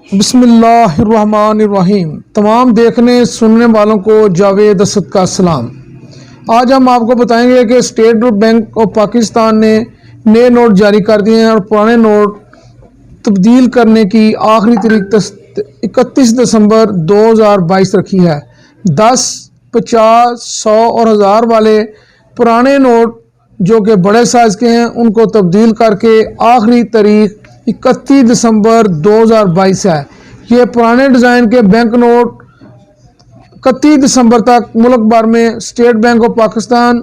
بسم اللہ الرحمن الرحیم۔ تمام دیکھنے سننے والوں کو جاوید اسد کا سلام۔ آج ہم آپ کو بتائیں گے کہ اسٹیٹ بینک آف پاکستان نے نئے نوٹ جاری کر دیے ہیں اور پرانے نوٹ تبدیل کرنے کی آخری تاریخ 31 دسمبر 2022 رکھی ہے۔ 10، 50، 100 اور 1000 والے پرانے نوٹ جو کہ بڑے سائز کے ہیں ان کو تبدیل کر کے آخری تاریخ 31 دسمبر 2022 ہے۔ یہ پرانے ڈیزائن کے بینک نوٹ 31 دسمبر تک ملک بھر میں اسٹیٹ بینک آف پاکستان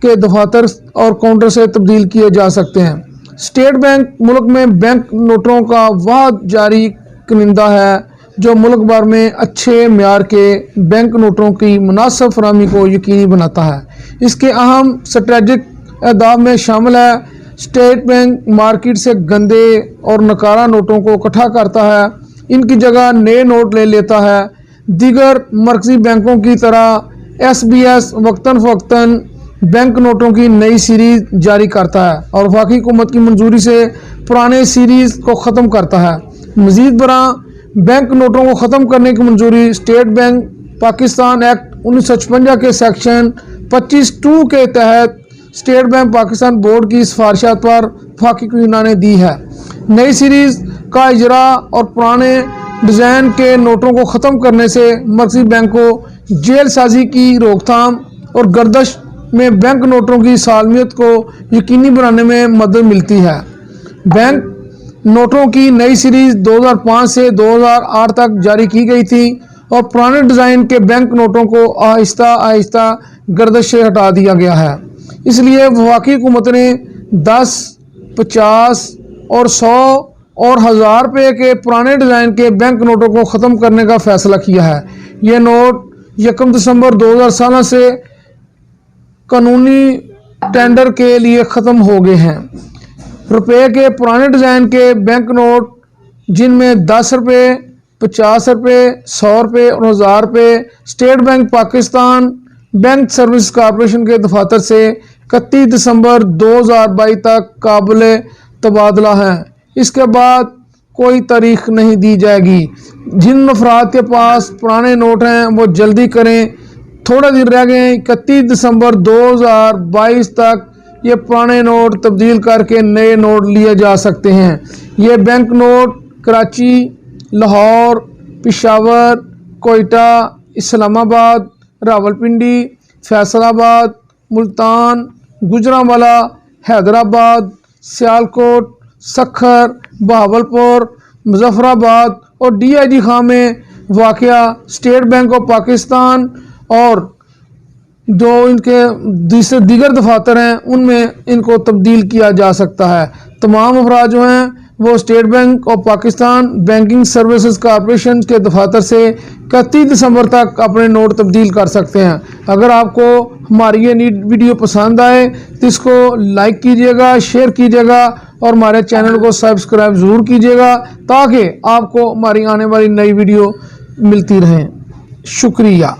کے دفاتر اور کاؤنٹر سے تبدیل کیے جا سکتے ہیں۔ اسٹیٹ بینک ملک میں بینک نوٹوں کا واحد جاری کنندہ ہے جو ملک بھر میں اچھے معیار کے بینک نوٹوں کی مناسب فراہمی کو یقینی بناتا ہے۔ اس کے اہم اسٹریٹجک اہداف میں شامل ہے: اسٹیٹ بینک مارکیٹ سے گندے اور نکارہ نوٹوں کو اکٹھا کرتا ہے، ان کی جگہ نئے نوٹ لے لیتا ہے۔ دیگر مرکزی بینکوں کی طرح ایس بی ایس وقتاً فوقتاً بینک نوٹوں کی نئی سیریز جاری کرتا ہے اور وفاقی حکومت کی منظوری سے پرانے سیریز کو ختم کرتا ہے۔ مزید برآں بینک نوٹوں کو ختم کرنے کی منظوری اسٹیٹ بینک پاکستان ایکٹ 1956 کے سیکشن 25(2) کے تحت اسٹیٹ بینک پاکستان بورڈ کی سفارشات پر وفاقی کابینہ نے دی ہے۔ نئی سیریز کا اجرا اور پرانے ڈیزائن کے نوٹوں کو ختم کرنے سے مرکزی بینک کو جعل سازی کی روک تھام اور گردش میں بینک نوٹوں کی سالمیت کو یقینی بنانے میں مدد ملتی ہے۔ بینک نوٹوں کی نئی سیریز 2005 سے 2008 تک جاری کی گئی تھی اور پرانے ڈیزائن کے بینک نوٹوں کو آہستہ آہستہ گردش سے ہٹا دیا گیا ہے۔ اس لیے وفاقی حکومت نے 10، 50 اور 100 اور 1000 روپے کے پرانے ڈیزائن کے بینک نوٹوں کو ختم کرنے کا فیصلہ کیا ہے۔ یہ نوٹ 1 دسمبر 2017 سے قانونی ٹینڈر کے لیے ختم ہو گئے ہیں۔ روپے کے پرانے ڈیزائن کے بینک نوٹ جن میں 10 روپے، 50 روپے، 100 روپے اور 1000 روپے state bank Pakistan bank service corporation کے دفاتر سے 31 دسمبر 2022 تک قابل تبادلہ ہیں۔ اس کے بعد کوئی تاریخ نہیں دی جائے گی۔ جن افراد کے پاس پرانے نوٹ ہیں وہ جلدی کریں، تھوڑا دیر رہ گئے۔ 31 دسمبر 2022 تک یہ پرانے نوٹ تبدیل کر کے نئے نوٹ لیے جا سکتے ہیں۔ یہ بینک نوٹ کراچی، لاہور، پشاور، کوئٹہ، اسلام آباد، راولپنڈی، فیصل آباد، ملتان، گوجرانوالہ، حیدرآباد، سیالکوٹ، سکھر، بہاولپور، مظفر آباد اور ڈی آئی جی خاں میں واقع اسٹیٹ بینک آف پاکستان اور جو ان کے دیگر دفاتر ہیں ان میں ان کو تبدیل کیا جا سکتا ہے۔ تمام افراد جو ہیں وہ state bank of Pakistan banking services corporation کے دفاتر سے 31 دسمبر تک اپنے نوٹ تبدیل کر سکتے ہیں۔ اگر آپ کو ہماری یہ نیٹ ویڈیو پسند آئے تو اس کو لائک کیجیے گا، شیئر کیجیے گا اور ہمارے چینل کو سبسکرائب ضرور کیجیے گا تاکہ آپ کو ہماری آنے والی نئی ویڈیو ملتی رہیں۔ شکریہ۔